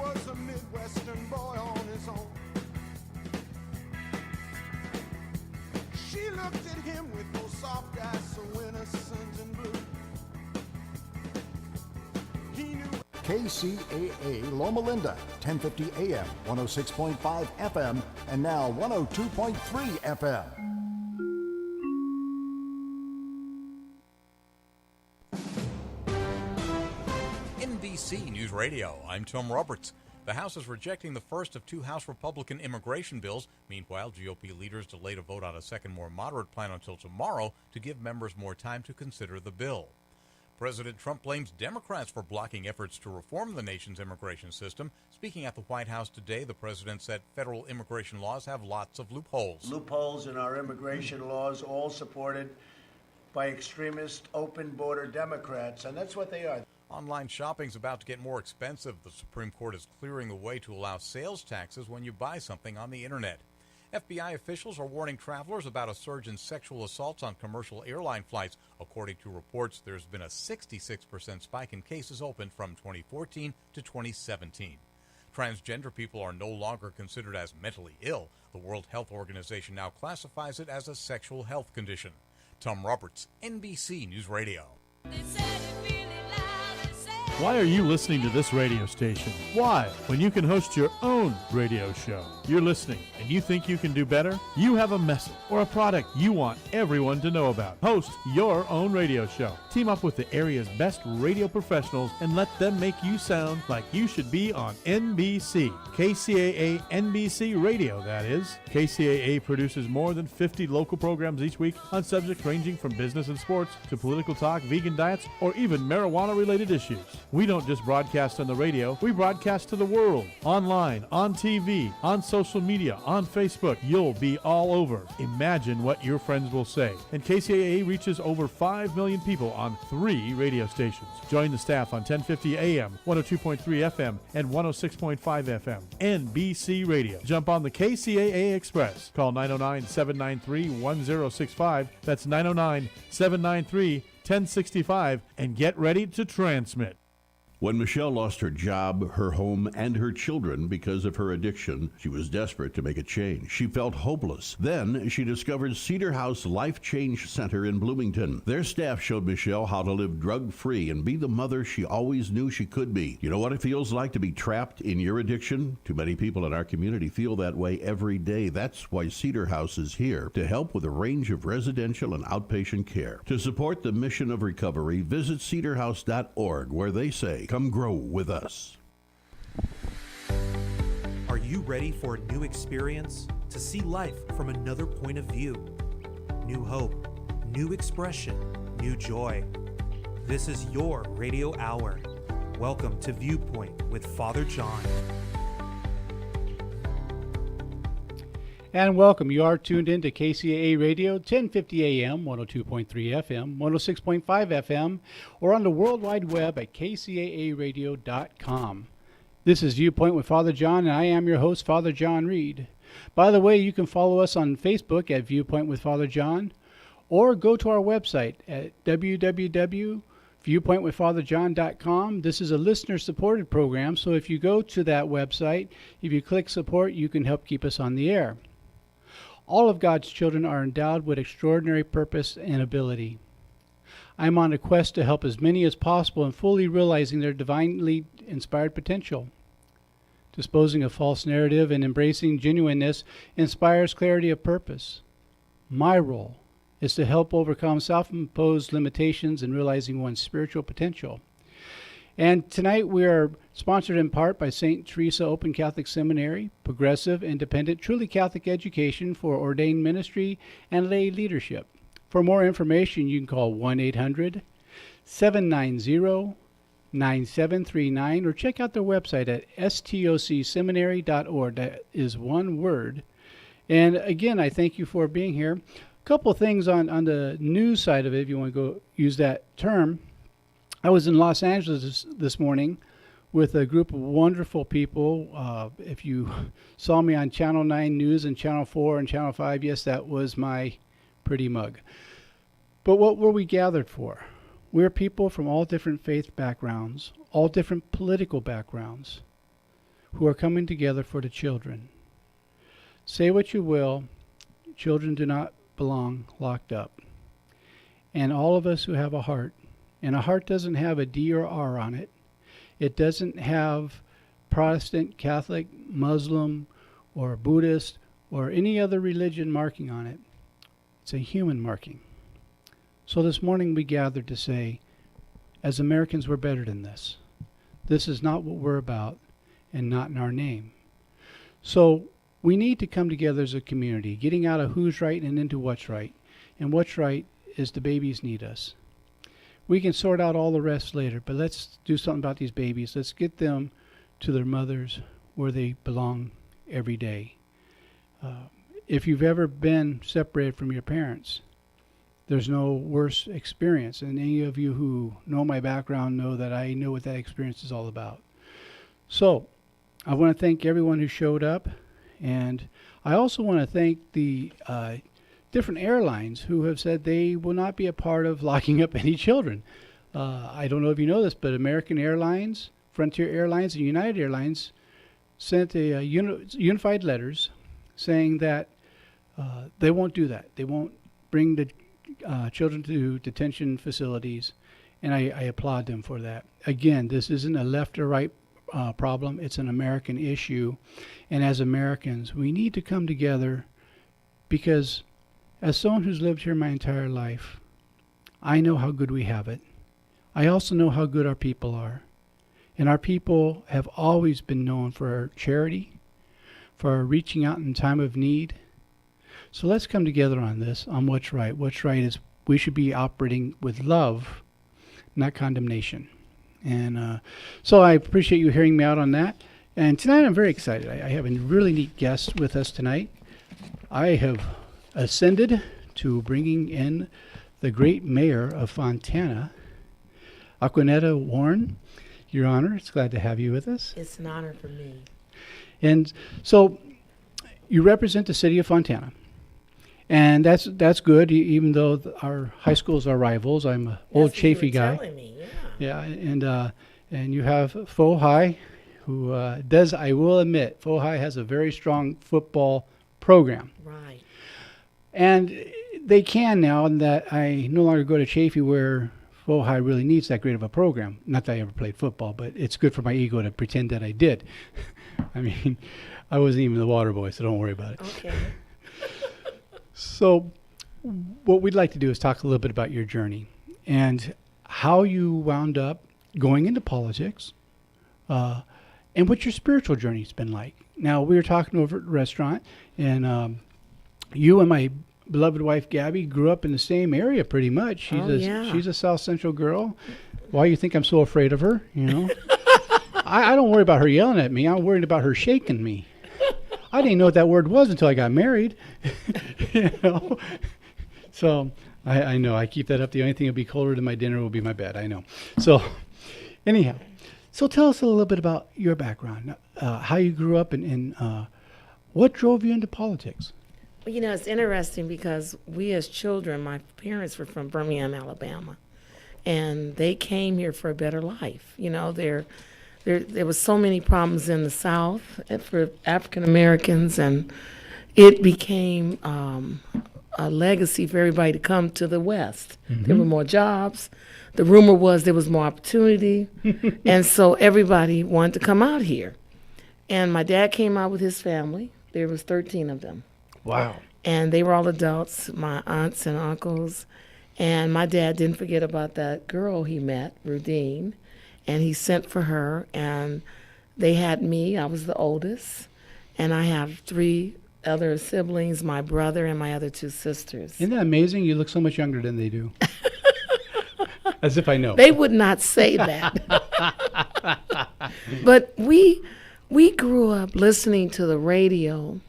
was a Midwestern boy on his own. She looked at him with those soft eyes so innocent and blue. He knew KCAA Loma Linda, 1050 AM, 106.5 FM, and now 102.3 FM. NBC News Radio, I'm Tom Roberts. The House is rejecting the first of two House Republican immigration bills. Meanwhile, GOP leaders delayed a vote on a second, more moderate plan until tomorrow to give members more time to consider the bill. President Trump blames Democrats for blocking efforts to reform the nation's immigration system. Speaking at the White House today, the president said federal immigration laws have lots of loopholes. Loopholes in our immigration laws, all supported by extremist, open-border Democrats, and that's what they are. Online shopping's about to get more expensive. The Supreme Court is clearing the way to allow sales taxes when you buy something on the internet. FBI officials are warning travelers about a surge in sexual assaults on commercial airline flights. According to reports, there's been a 66% spike in cases opened from 2014 to 2017. Transgender people are no longer considered as mentally ill. The World Health Organization now classifies it as a sexual health condition. Tom Roberts, NBC News Radio. Why are you listening to this radio station? Why? When you can host your own radio show. You're listening and you think you can do better? You have a message or a product you want everyone to know about. Host your own radio show. Team up with the area's best radio professionals and let them make you sound like you should be on NBC. KCAA NBC Radio, that is. KCAA produces more than 50 local programs each week on subjects ranging from business and sports to political talk, vegan diets, or even marijuana-related issues. We don't just broadcast on the radio, we broadcast to the world. Online, on TV, on social media, on Facebook. You'll be all over. Imagine what your friends will say. And KCAA reaches over 5 million people on 3 radio stations. Join the staff on 1050 AM, 102.3 FM, and 106.5 FM. NBC Radio. Jump on the KCAA Express. Call 909-793-1065. That's 909-793-1065 and get ready to transmit. When Michelle lost her job, her home, and her children because of her addiction, she was desperate to make a change. She felt hopeless. Then she discovered Cedar House Life Change Center in Bloomington. Their staff showed Michelle how to live drug-free and be the mother she always knew she could be. You know what it feels like to be trapped in your addiction? Too many people in our community feel that way every day. That's why Cedar House is here to help with a range of residential and outpatient care. To support the mission of recovery, visit cedarhouse.org, where they say, "Come grow with us." Are you ready for a new experience? To see life from another point of view? New hope, new expression, new joy. This is your radio hour. Welcome to Viewpoint with Father John. And welcome. You are tuned in to KCAA Radio, 1050 AM, 102.3 FM, 106.5 FM, or on the World Wide Web at kcaaradio.com. This is Viewpoint with Father John, and I am your host, Father John Reed. By the way, you can follow us on Facebook at Viewpoint with Father John, or go to our website at www.viewpointwithfatherjohn.com. This is a listener-supported program, so if you go to that website, if you click support, you can help keep us on the air. All of God's children are endowed with extraordinary purpose and ability. I'm on a quest to help as many as possible in fully realizing their divinely inspired potential. Disposing of false narrative and embracing genuineness inspires clarity of purpose. My role is to help overcome self-imposed limitations in realizing one's spiritual potential. And tonight we are sponsored in part by St. Teresa Open Catholic Seminary, progressive, independent, truly Catholic education for ordained ministry and lay leadership. For more information, you can call 1-800-790-9739 or check out their website at stocseminary.org. That is one word. And again, I thank you for being here. A couple of things on the news side of it, if you want to go use that term. I was in Los Angeles this morning with a group of wonderful people. If you saw me on Channel 9 News and Channel 4 and Channel 5, yes, that was my pretty mug. But what were we gathered for? We're people from all different faith backgrounds, all different political backgrounds. who are coming together for the children. Say what you will, children do not belong locked up. And all of us who have a heart, and a heart doesn't have a D or R on it. It doesn't have Protestant, Catholic, Muslim, or Buddhist, or any other religion marking on it. It's a human marking. So this morning we gathered to say, as Americans, we're better than this. This is not what we're about, and not in our name. So we need to come together as a community, getting out of who's right and into what's right. And what's right is the babies need us. We can sort out all the rest later, but let's do something about these babies. Let's get them to their mothers where they belong every day. If you've ever been separated from your parents, there's no worse experience. And any of you who know my background know that I know what that experience is all about. So I want to thank everyone who showed up. And I also want to thank the different airlines who have said they will not be a part of locking up any children. I don't know if you know this, but American Airlines, Frontier Airlines, and United Airlines sent a unified letters saying that they won't do that. They won't bring the children to detention facilities, and I applaud them for that. Again, this isn't a left or right problem. It's an American issue, and as Americans, we need to come together because as someone who's lived here my entire life, I know how good we have it. I also know how good our people are. And our people have always been known for our charity, for our reaching out in time of need. So let's come together on this, on what's right. What's right is we should be operating with love, not condemnation. And so I appreciate you hearing me out on that. And tonight I'm very excited. I have a really neat guest with us tonight. I have ascended to bringing in the great mayor of Fontana, Acquanetta Warren. Your Honor, it's glad to have you with us. It's an honor for me. And so you represent the city of Fontana. And that's good, even though our high schools are rivals. I'm an old Chafee guy. Telling me, yeah, and you have Faux High, who does, I will admit, Faux High has a very strong football program. Right. And they can now that I no longer go to Chafee where Faux High really needs that great of a program. Not that I ever played football, but it's good for my ego to pretend that I did. I mean, I wasn't even the water boy, so don't worry about it. Okay. So what we'd like to do is talk a little bit about your journey and how you wound up going into politics and what your spiritual journey's been like. Now, we were talking over at the restaurant, and you and my beloved wife, Gabby, grew up in the same area pretty much. She's a South Central girl. Why you think I'm so afraid of her, you know? I don't worry about her yelling at me. I'm worried about her shaking me. I didn't know what that word was until I got married. You know? So I know. I keep that up. The only thing that'll be colder than my dinner will be my bed. I know. So anyhow, so tell us a little bit about your background, how you grew up, and what drove you into politics. Well, you know, it's interesting because we as children, my parents were from Birmingham, Alabama, and they came here for a better life. You know, there was so many problems in the South for African Americans, and it became a legacy for everybody to come to the West. Mm-hmm. There were more jobs. The rumor was there was more opportunity, and so everybody wanted to come out here. And my dad came out with his family. There was 13 of them. Wow. And they were all adults, my aunts and uncles. And my dad didn't forget about that girl he met, Rudine, and he sent for her. And they had me. I was the oldest. And I have 3 other siblings, my brother and my other 2 sisters. Isn't that amazing? You look so much younger than they do. As if I know. They would not say that. But we grew up listening to the radio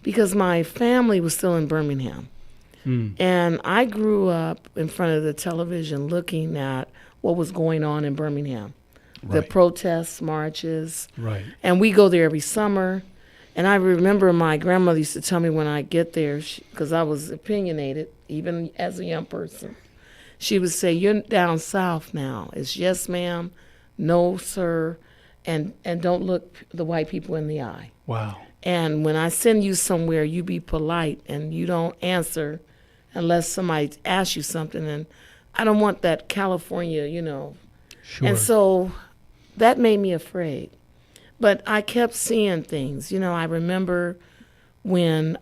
because my family was still in Birmingham. And I grew up in front of the television looking at what was going on in Birmingham. Right. The protests, marches. Right. And we go there every summer. And I remember my grandmother used to tell me when I get there, because I was opinionated, even as a young person, she would say, "You're down south now. It's yes, ma'am, no, sir, and don't look the white people in the eye. Wow. And when I send you somewhere, you be polite and you don't answer unless somebody asks you something. And I don't want that California, Sure. And so that made me afraid. But I kept seeing things. I remember when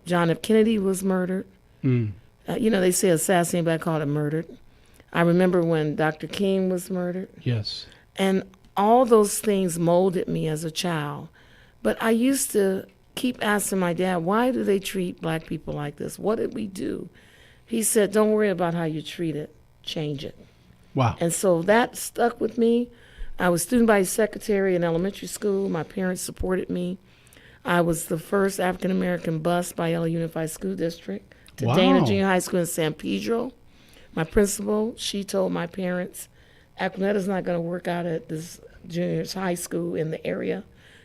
John F. Kennedy was murdered. They say assassinated, but I call it murdered. I remember when Dr. King was murdered. Yes. And all those things molded me as a child. But I used to keep asking my dad, why do they treat black people like this? What did we do? He said, don't worry about how you treat it, change it. Wow. And so that stuck with me. I was student body secretary in elementary school. My parents supported me. I was the first African-American bus by LA Unified School District to Wow. Dana Junior High School in San Pedro. My principal, she told my parents, Acquanetta's not going to work out at this junior high school in the area.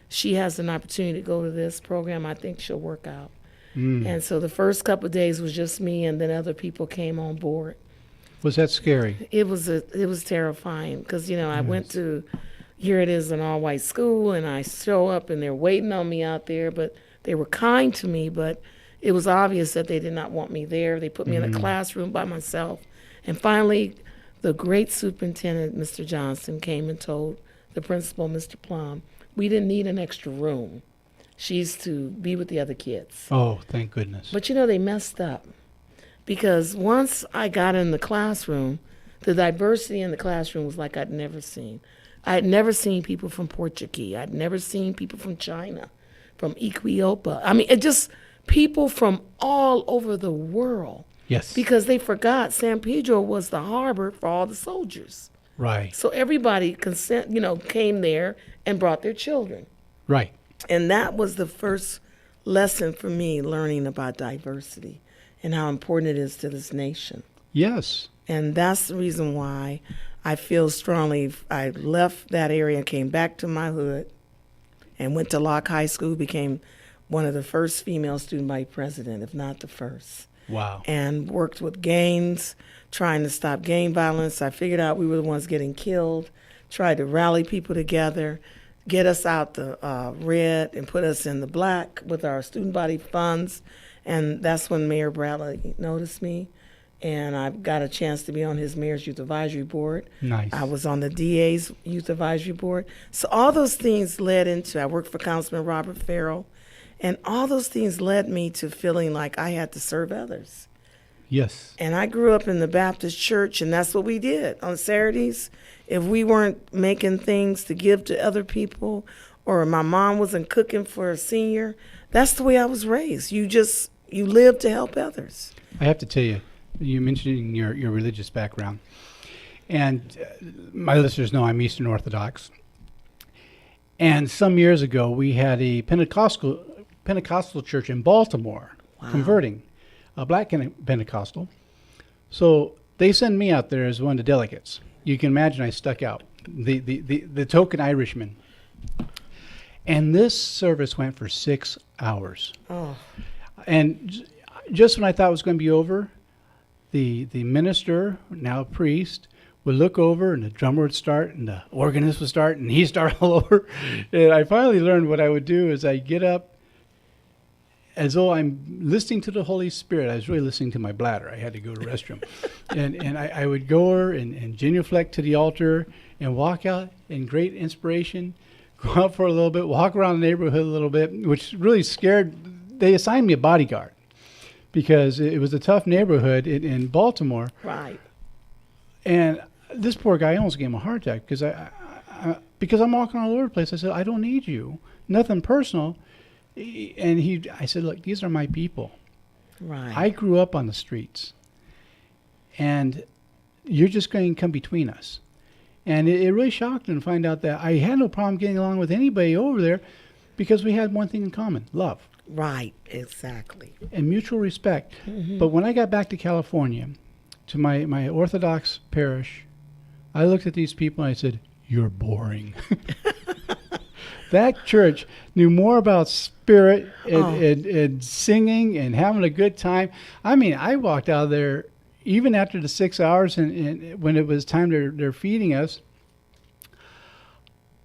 She has an opportunity to go to this program. I think she'll work out. And so the first couple of days was just me, and then other people came on board. Was that scary? It was terrifying because, I went to, here it is, an all-white school, and I show up, and they're waiting on me out there, but they were kind to me, but it was obvious that they did not want me there. They put me in a classroom by myself. And finally, the great superintendent, Mr. Johnson, came and told the principal, Mr. Plum, we didn't need an extra room. She's to be with the other kids. Oh, thank goodness. But they messed up. Because once I got in the classroom, the diversity in the classroom was like I'd never seen. I had never seen people from Portuguese. I'd never seen people from China, from Ethiopia. I mean, it just people from all over the world. Yes. Because they forgot San Pedro was the harbor for all the soldiers. Right. So everybody came there and brought their children. Right. And that was the first lesson for me, learning about diversity and how important it is to this nation. Yes. And that's the reason why I feel strongly I left that area and came back to my hood and went to Locke High School, became one of the first female student body president, if not the first. Wow. And worked with gangs, trying to stop gang violence. I figured out we were the ones getting killed, tried to rally people together, get us out the red and put us in the black with our student body funds. And that's when Mayor Bradley noticed me. And I got a chance to be on his Mayor's Youth Advisory Board. Nice. I was on the DA's Youth Advisory Board. So all those things led into, I worked for Councilman Robert Farrell. And all those things led me to feeling like I had to serve others. Yes. And I grew up in the Baptist church, and that's what we did. On Saturdays, if we weren't making things to give to other people, or my mom wasn't cooking for a senior, that's the way I was raised. You live to help others. I have to tell you, you mentioned your religious background. And my listeners know I'm Eastern Orthodox. And some years ago, we had a Pentecostal church in Baltimore converting, a black Pentecostal. So they send me out there as one of the delegates. You can imagine I stuck out, the token Irishman. And this service went for 6 hours. Oh. And just when I thought it was going to be over, the minister, now priest, would look over and the drummer would start and the organist would start and he'd start all over. And I finally learned what I would do is I'd get up as though I'm listening to the Holy Spirit. I was really listening to my bladder. I had to go to the restroom. and I would go over and genuflect to the altar and walk out in great inspiration, go out for a little bit, walk around the neighborhood a little bit, which really scared. They assigned me a bodyguard because it was a tough neighborhood in Baltimore. Right. And this poor guy almost gave him a heart attack because I'm walking all over the place. I said, I don't need you. Nothing personal. And I said, look, these are my people. Right. I grew up on the streets. And you're just going to come between us. And it really shocked him to find out that I had no problem getting along with anybody over there because we had one thing in common, love. Right, exactly. And mutual respect. Mm-hmm. But when I got back to California, to my Orthodox parish, I looked at these people and I said, you're boring. That church knew more about spirit and singing and having a good time. I mean, I walked out of there even after the 6 hours and when it was time they're feeding us.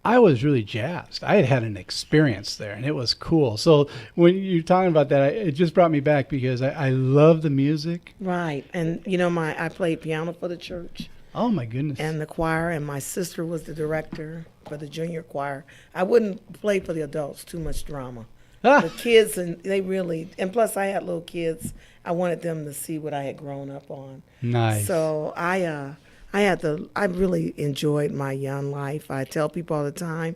I was really jazzed. I had had an experience there, and it was cool. So when you're talking about that, it just brought me back because I love the music. Right. And, I played piano for the church. Oh, my goodness. And the choir, and my sister was the director for the junior choir. I wouldn't play for the adults, too much drama. The kids, and plus I had little kids. I wanted them to see what I had grown up on. Nice. So I really enjoyed my young life. I tell people all the time,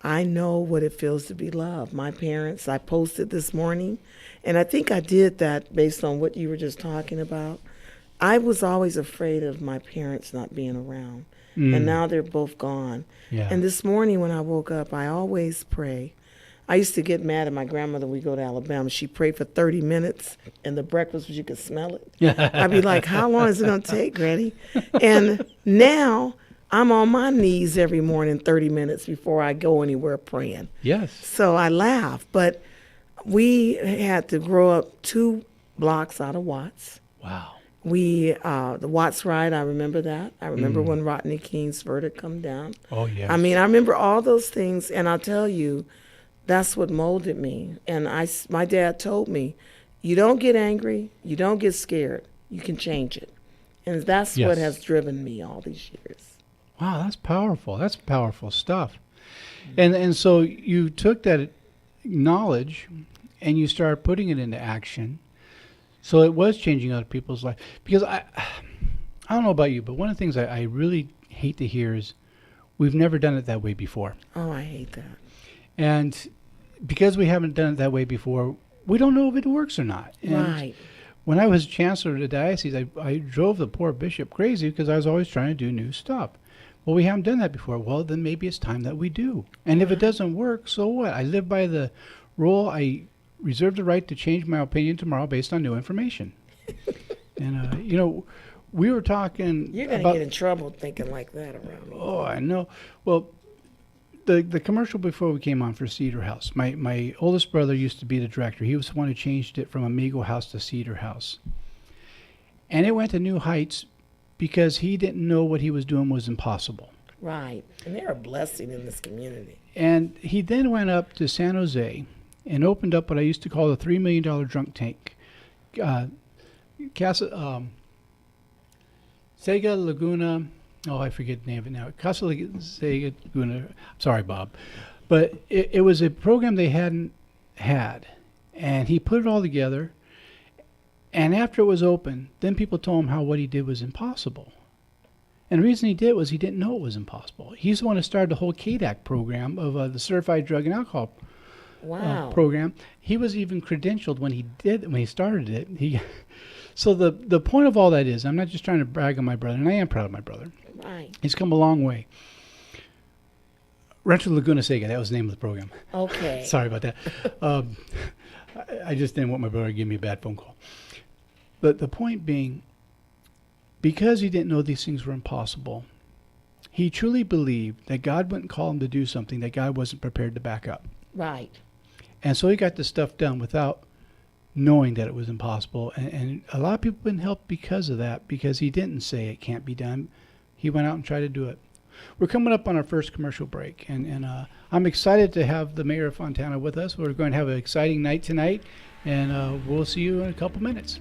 I know what it feels to be loved. My parents, I posted this morning, and I think I did that based on what you were just talking about. I was always afraid of my parents not being around, and now they're both gone. Yeah. And this morning when I woke up, I always pray. I used to get mad at my grandmother when we go to Alabama. She prayed for 30 minutes, and the breakfast, you could smell it. I'd be like, how long is it going to take, Granny? And now I'm on my knees every morning 30 minutes before I go anywhere praying. Yes. So I laugh. But we had to grow up 2 blocks out of Watts. Wow. The Watts ride, I remember that. I remember when Rodney King's verdict come down. Oh, yeah. I mean, I remember all those things, and I'll tell you, that's what molded me. And my dad told me, you don't get angry, you don't get scared, you can change it. And that's what has driven me all these years. Wow, that's powerful. That's powerful stuff. And so you took that knowledge and you started putting it into action. So it was changing other people's life. Because I don't know about you, but one of the things I really hate to hear is we've never done it that way before. Oh, I hate that. And because we haven't done it that way before, we don't know if it works or not. And Right. when I was chancellor of the diocese, I drove the poor bishop crazy because I was always trying to do new stuff. Well, we haven't done that before. Well, then maybe it's time that we do. And if it doesn't work, so what? I live by the rule. I reserve the right to change my opinion tomorrow based on new information. And, we were talking You're going to get in trouble thinking like that around me. Oh, I know. Well, the commercial before we came on for Cedar House, my oldest brother used to be the director. He was the one who changed it from Amigo House to Cedar House. And it went to new heights because he didn't know what he was doing was impossible. Right. And they're a blessing in this community. And he then went up to San Jose and opened up what I used to call the $3 million drunk tank. Sega Laguna, I forget the name of it now. Casa Sega Laguna, sorry, Bob. But it was a program they hadn't had. And he put it all together. And after it was open, then people told him how what he did was impossible. And the reason he did was he didn't know it was impossible. He's the one who started the whole KDAC program of the Certified Drug and Alcohol program. He was even credentialed when he started it. So the point of all that is, I'm not just trying to brag on my brother, and I am proud of my brother. Right. He's come a long way. Rancho Laguna Sega, that was the name of the program. Okay. Sorry about that. I just didn't want my brother to give me a bad phone call. But the point being, because he didn't know these things were impossible, he truly believed that God wouldn't call him to do something that God wasn't prepared to back up. Right. And so he got this stuff done without knowing that it was impossible. And a lot of people have been helped because of that, because he didn't say it can't be done. He went out and tried to do it. We're coming up on our first commercial break, and I'm excited to have the mayor of Fontana with us. We're going to have an exciting night tonight, and we'll see you in a couple minutes.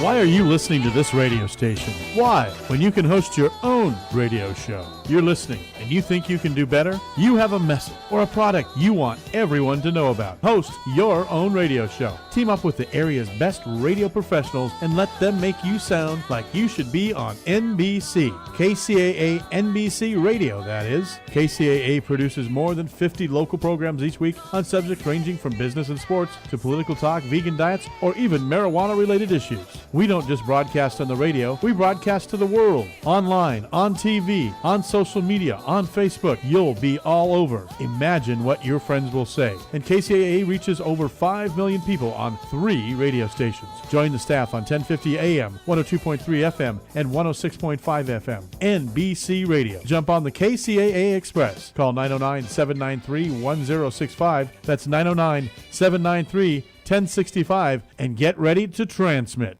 Why are you listening to this radio station? Why, when you can host your own radio show? You're listening and you think you can do better? You have a message or a product you want everyone to know about. Host your own radio show. Team up with the area's best radio professionals and let them make you sound like you should be on NBC. KCAA NBC Radio, that is. KCAA produces more than 50 local programs each week on subjects ranging from business and sports to political talk, vegan diets, or even marijuana-related issues. We don't just broadcast on the radio, we broadcast to the world, online, on TV, on social media, on Facebook. You'll be all over. Imagine what your friends will say. And KCAA reaches over 5 million people on 3 radio stations. Join the staff on 1050 AM, 102.3 FM, and 106.5 FM. NBC Radio. Jump on the KCAA Express. Call 909-793-1065. That's 909-793-1065 and get ready to transmit.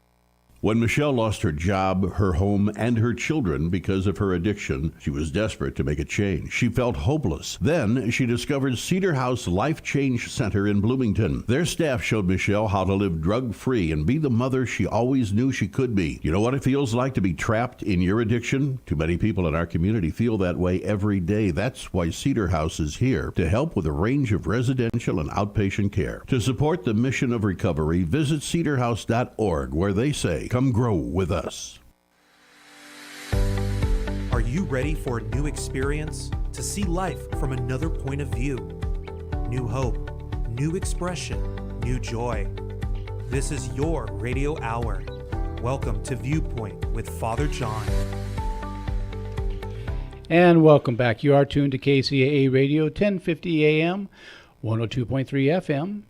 When Michelle lost her job, her home, and her children because of her addiction, she was desperate to make a change. She felt hopeless. Then she discovered Cedar House Life Change Center in Bloomington. Their staff showed Michelle how to live drug-free and be the mother she always knew she could be. You know what it feels like to be trapped in your addiction? Too many people in our community feel that way every day. That's why Cedar House is here to help with a range of residential and outpatient care. To support the mission of recovery, visit cedarhouse.org, where they say, "Come grow with us." Are you ready for a new experience? To see life from another point of view? New hope, new expression, new joy. This is your radio hour. Welcome to Viewpoint with Father John. And welcome back. You are tuned to KCAA Radio, 1050 AM, 102.3 FM,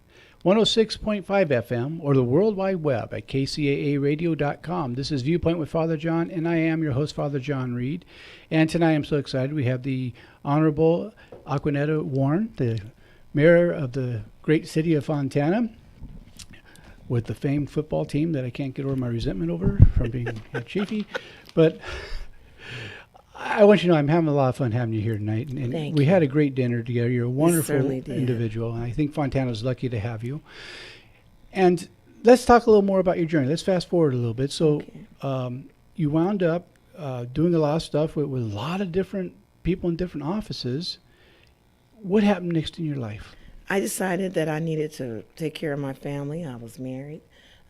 106.5 FM, or the World Wide Web at kcaaradio.com. This is Viewpoint with Father John, and I am your host, Father John Reed. And tonight I'm so excited. We have the Honorable Acquanetta Warren, the mayor of the great city of Fontana, with the famed football team that I can't get over my resentment over from being head chiefy. But I want you to know I'm having a lot of fun having you here tonight. And we had a great dinner together. You're a wonderful individual, and I think Fontana's lucky to have you. And let's talk a little more about your journey. Let's fast forward a little bit. So you wound up doing a lot of stuff with a lot of different people in different offices. What happened next in your life? I decided that I needed to take care of my family. I was married.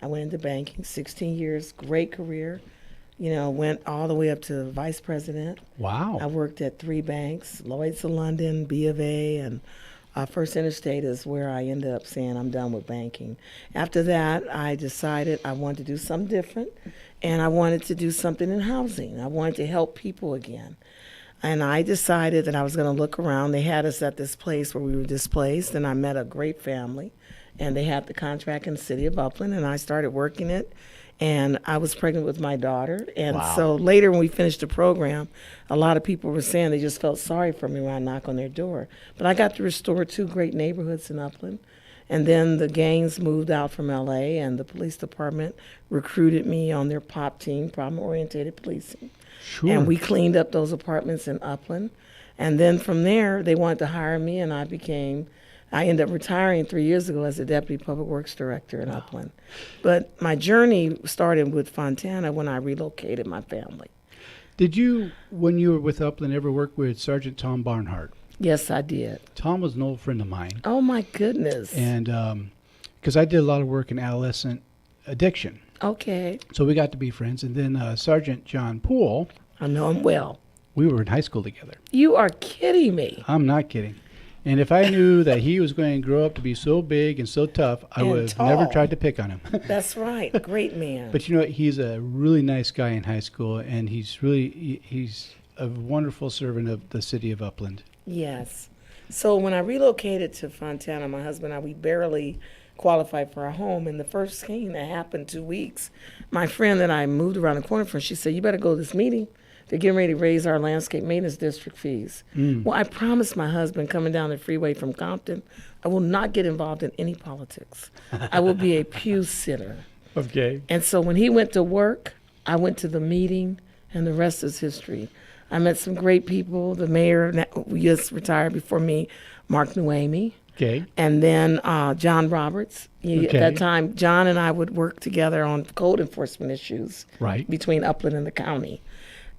I went into banking, 16 years, great career. You know, went all the way up to vice president. Wow. I worked at 3 banks, Lloyd's of London, B of A, and First Interstate is where I ended up saying I'm done with banking. After that, I decided I wanted to do something different, and I wanted to do something in housing. I wanted to help people again. And I decided that I was going to look around. They had us at this place where we were displaced, and I met a great family, and they had the contract in the city of Upland, and I started working it. And I was pregnant with my daughter. And so later when we finished the program, a lot of people were saying they just felt sorry for me when I knocked on their door. But I got to restore 2 great neighborhoods in Upland. And then the gangs moved out from L.A., and the police department recruited me on their POP team, problem-oriented policing. Sure. And we cleaned up those apartments in Upland. And then from there, they wanted to hire me, and I ended up retiring 3 years ago as the Deputy Public Works Director in Upland. But my journey started with Fontana when I relocated my family. Did you, when you were with Upland, ever work with Sergeant Tom Barnhart? Yes, I did. Tom was an old friend of mine. Oh, my goodness. And because I did a lot of work in adolescent addiction. Okay. So we got to be friends. And then Sergeant John Poole. I know him well. We were in high school together. You are kidding me. I'm not kidding. And if I knew that he was going to grow up to be so big and so tough, I would have never tried to pick on him. That's right. Great man. But you know what? He's a really nice guy in high school, and he's a wonderful servant of the city of Upland. Yes. So when I relocated to Fontana, my husband and I, we barely qualified for a home. And the first thing that happened 2 weeks, my friend that I moved around the corner from, she said, "You better go to this meeting. They're getting ready to raise our landscape maintenance district fees." Well, I promised my husband coming down the freeway from Compton, I will not get involved in any politics. I will be a pew sitter. Okay. And so when he went to work, I went to the meeting, and the rest is history. I met some great people. The mayor, who just retired before me, Mark Nuemi. Okay. And then John Roberts. At that time, John and I would work together on code enforcement issues between Upland and the county.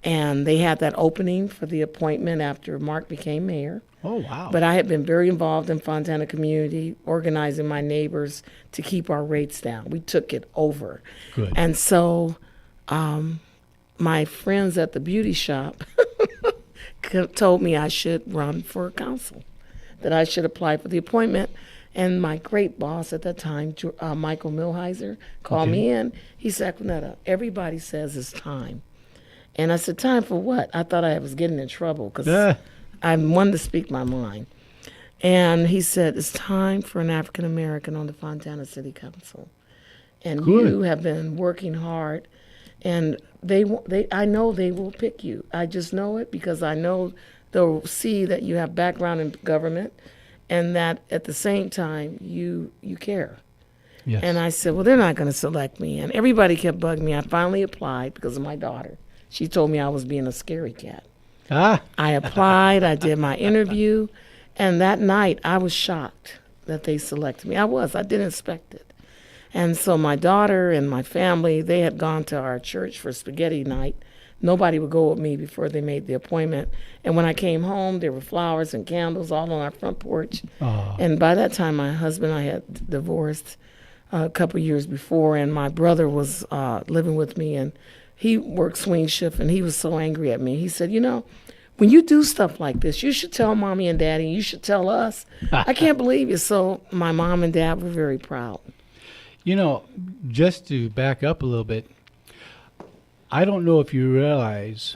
And they had that opening for the appointment after Mark became mayor. Oh, wow. But I had been very involved in Fontana community, organizing my neighbors to keep our rates down. We took it over. Good. And so my friends at the beauty shop told me I should run for council, that I should apply for the appointment. And my great boss at that time, Michael Milheiser, called me in. He said, "Acquanetta, everybody says it's time." And I said, "Time for what?" I thought I was getting in trouble because I wanted to speak my mind. And he said, it's time for an African American on the Fontana City Council. And Good. you have been working hard, and I know they will pick you. I just know it because I know they'll see that you have background in government and that at the same time you care. Yes. And I said, well, they're not going to select me. And everybody kept bugging me. I finally applied because of my daughter. She told me I was being a scary cat. I applied. I did my interview. And that night, I was shocked that they selected me. I didn't expect it. And so my daughter and my family, they had gone to our church for spaghetti night. Nobody would go with me before they made the appointment. And when I came home, there were flowers and candles all on our front porch. And by that time, my husband and I had divorced a couple years before, and my brother was living with me, and he worked swing shift, and he was so angry at me. He said, when you do stuff like this, you should tell mommy and daddy, you should tell us. I can't believe you. So my mom and dad were very proud. Just to back up a little bit, I don't know if you realize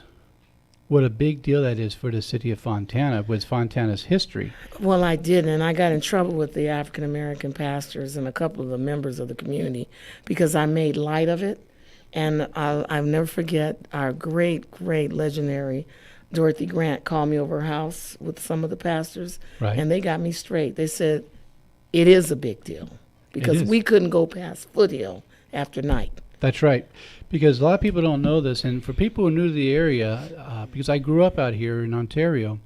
what a big deal that is for the city of Fontana, with Fontana's history. Well, I did, and I got in trouble with the African American pastors and a couple of the members of the community because I made light of it. And I'll never forget our great, great legendary Dorothy Grant called me over her house with some of the pastors, right. And they got me straight. They said, it is a big deal because we couldn't go past Foothill after night. That's right, because a lot of people don't know this, and for people who are new to the area, because I grew up out here in Ontario,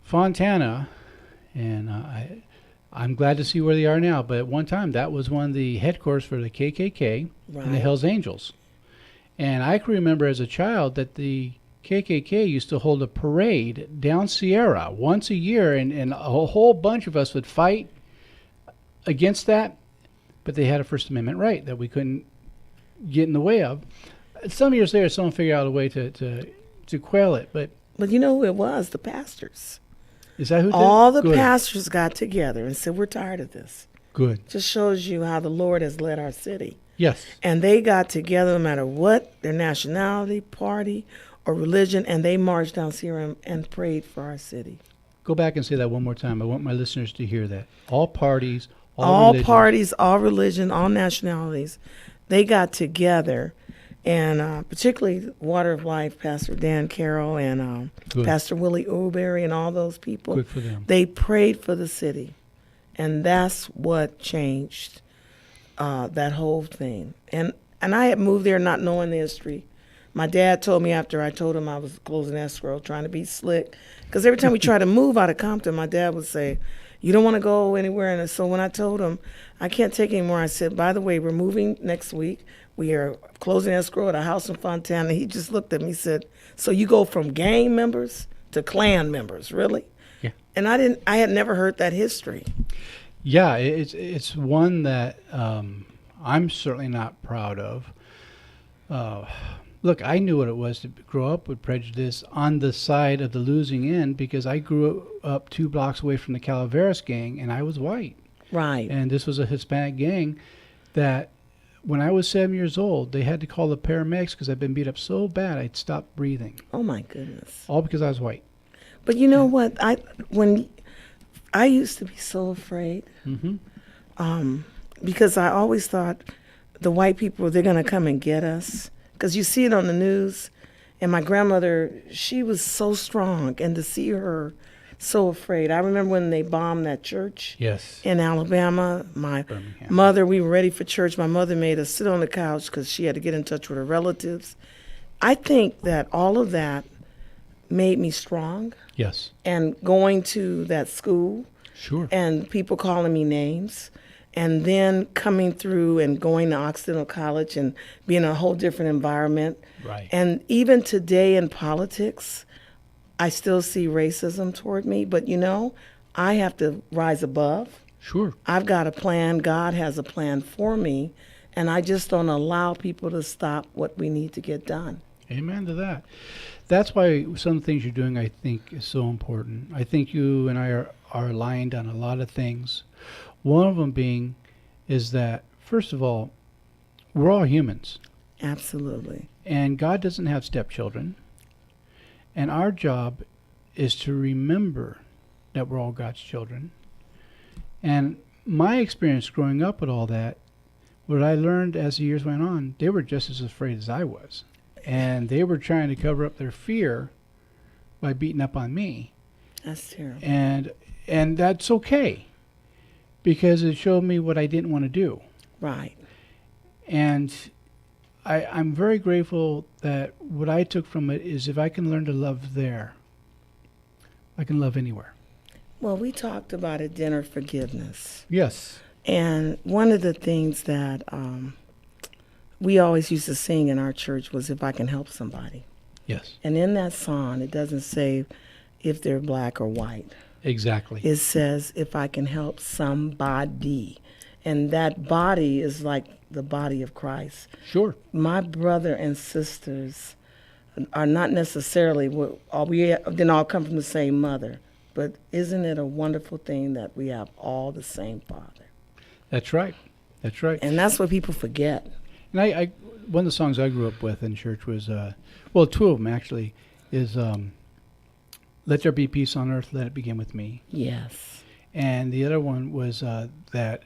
Fontana, and I'm glad to see where they are now, but at one time that was one of the headquarters for the KKK and the Hells Angels. And I can remember as a child that the KKK used to hold a parade down Sierra once a year, and a whole bunch of us would fight against that, but they had a First Amendment right that we couldn't get in the way of. Some years later, someone figured out a way to quell it, but you know who it was? The pastors. Is that who did? All the Good. pastors got together and said, we're tired of this. Good. Just shows you how the Lord has led our city. Yes. And they got together no matter what, their nationality, party, or religion, and they marched down Sierra and prayed for our city. Go back and say that one more time. I want my listeners to hear that. All parties, all parties, all religion, all nationalities, they got together, and particularly Water of Life, Pastor Dan Carroll and Pastor Willie Uberry and all those people. Good for them. They prayed for the city, and that's what changed that whole thing. And I had moved there not knowing the history. My dad told me after I told him I was closing escrow, trying to be slick, because every time we tried to move out of Compton, my dad would say, you don't want to go anywhere. And so when I told him, I can't take anymore, I said, by the way, we're moving next week. We are closing escrow at a house in Fontana. He just looked at me and said, so you go from gang members to Klan members, really? Yeah. And I had never heard that history. Yeah, it's one that I'm certainly not proud of. Look, I knew what it was to grow up with prejudice on the side of the losing end because I grew up 2 blocks away from the Calaveras gang, and I was white. Right. And this was a Hispanic gang that when I was 7 years old, they had to call the paramedics because I'd been beat up so bad I'd stopped breathing. Oh, my goodness. All because I was white. But you know what? When I used to be so afraid because I always thought the white people, they're going to come and get us. Because you see it on the news, and my grandmother, she was so strong, and to see her so afraid. I remember when they bombed that church in Alabama. My mother, we were ready for church. My mother made us sit on the couch because she had to get in touch with her relatives. I think that all of that made me strong. Yes. And going to that school. Sure. And people calling me names. And then coming through and going to Occidental College and being in a whole different environment. Right. And even today in politics, I still see racism toward me. But, I have to rise above. Sure. I've got a plan. God has a plan for me. And I just don't allow people to stop what we need to get done. Amen to that. That's why some of the things you're doing, I think, is so important. I think you and I are aligned on a lot of things. One of them being is that, first of all, we're all humans. Absolutely. And God doesn't have stepchildren. And our job is to remember that we're all God's children. And my experience growing up with all that, what I learned as the years went on, they were just as afraid as I was. And they were trying to cover up their fear by beating up on me. That's terrible. And that's okay, because it showed me what I didn't want to do. Right. And I'm very grateful that what I took from it is if I can learn to love there, I can love anywhere. Well, we talked about at dinner forgiveness. Yes. And one of the things that we always used to sing in our church was if I can help somebody. Yes. And in that song, it doesn't say if they're black or white. Exactly. It says if I can help somebody. And that body is like the body of Christ. Sure. My brother and sisters are not necessarily, we didn't all come from the same mother, but isn't it a wonderful thing that we have all the same father? That's right. That's right. And that's what people forget. And I one of the songs I grew up with in church was, well, two of them actually, is Let There Be Peace on Earth, Let It Begin With Me. Yes. And the other one was that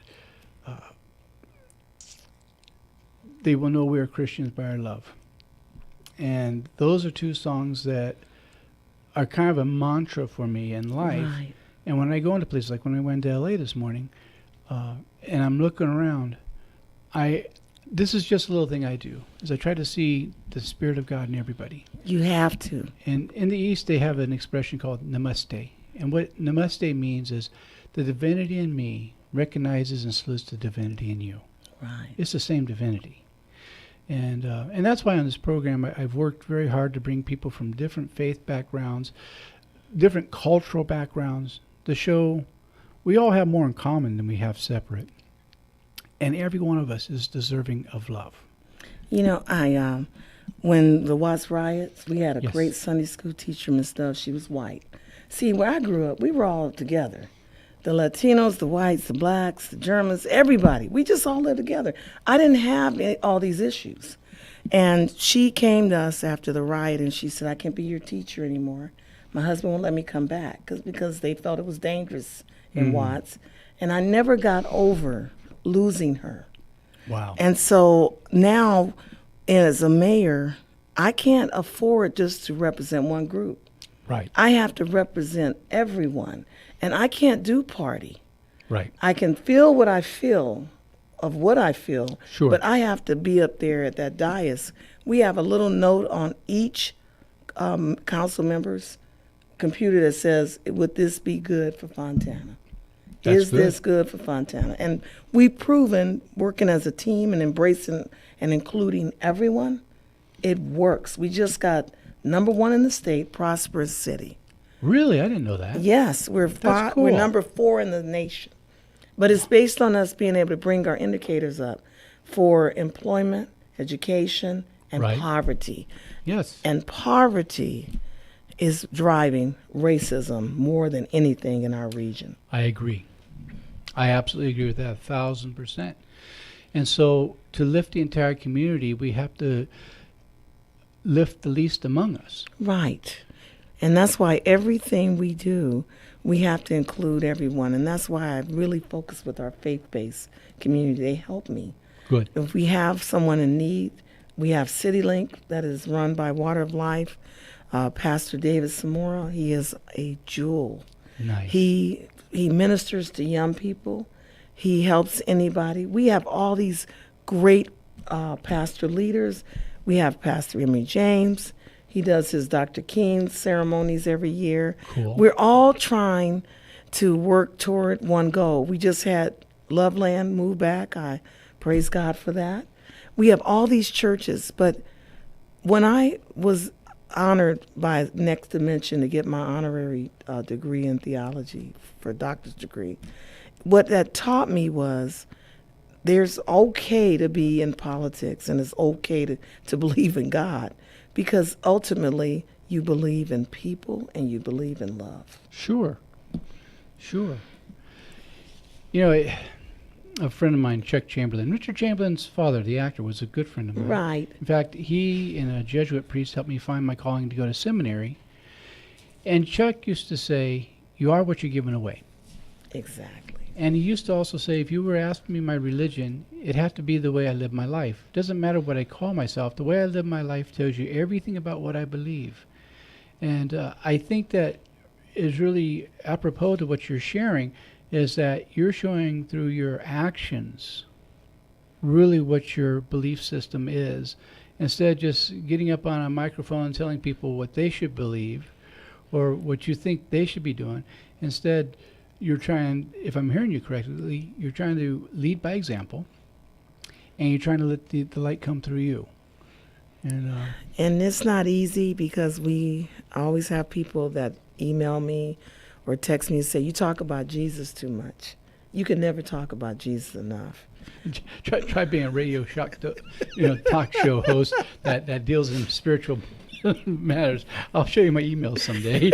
they will know we are Christians by our love. And those are two songs that are kind of a mantra for me in life. Right. And when I go into places, like when I went to LA this morning, and I'm looking around, this is just a little thing I do, is I try to see the Spirit of God in everybody. You have to. And in the East, they have an expression called namaste. And what namaste means is the divinity in me recognizes and salutes the divinity in you. Right. It's the same divinity. And that's why on this program I've worked very hard to bring people from different faith backgrounds, different cultural backgrounds, to show we all have more in common than we have separate. And every one of us is deserving of love. You know, when the Watts riots, we had a Yes. great Sunday school teacher, Miss Dove. She was white. See, where I grew up, we were all together. The Latinos, the whites, the blacks, the Germans, everybody. We just all lived together. I didn't have all these issues. And she came to us after the riot and she said, I can't be your teacher anymore. My husband won't let me come back because they felt it was dangerous in Watts. And I never got over losing her. Wow. And so now, as a mayor, I can't afford just to represent one group. Right. I have to represent everyone. And I can't do party. Right. I can feel what I feel of what I feel, Sure. but I have to be up there at that dais. We have a little note on each council member's computer that says, would this be good for Fontana? That's Is this good for Fontana? And we've proven, working as a team and embracing and including everyone, it works. We just got #1 in the state, prosperous city. Really? I didn't know that. Yes, we're cool. we're #4 in the nation. But it's based on us being able to bring our indicators up for employment, education, and Right. poverty. Yes. And poverty is driving racism more than anything in our region. I agree. I absolutely agree with that 1,000%. And so to lift the entire community, we have to lift the least among us. Right. And that's why everything we do, we have to include everyone. And that's why I really focus with our faith-based community. They help me. Good. If we have someone in need, we have CityLink that is run by Water of Life. Pastor David Samora, he is a jewel. Nice. He ministers to young people. He helps anybody. We have all these great pastor leaders. We have Pastor Emery James. He does his Dr. King ceremonies every year. Cool. We're all trying to work toward one goal. We just had Loveland move back. I praise God for that. We have all these churches, but when I was honored by Next Dimension to get my honorary degree in theology for a doctor's degree, what that taught me was there's okay to be in politics and it's okay to believe in God, because ultimately you believe in people and you believe in love. Sure. Sure. You know, a friend of mine, Chuck Chamberlain, Richard Chamberlain's father, the actor, was a good friend of mine. Right. In fact, he and a Jesuit priest helped me find my calling to go to seminary. And Chuck used to say, you are what you're giving away. Exactly. And he used to also say, if you were asking me my religion, it had to be the way I live my life. It doesn't matter what I call myself. The way I live my life tells you everything about what I believe. And I think that is really apropos to what you're sharing, is that you're showing through your actions really what your belief system is, instead of just getting up on a microphone and telling people what they should believe or what you think they should be doing. Instead, you're trying, if I'm hearing you correctly, you're trying to lead by example, and you're trying to let the light come through you. And it's not easy, because we always have people that email me or text me and say, you talk about Jesus too much. You can never talk about Jesus enough. Try being a radio talk show host that deals in spiritual matters. I'll show you my emails someday.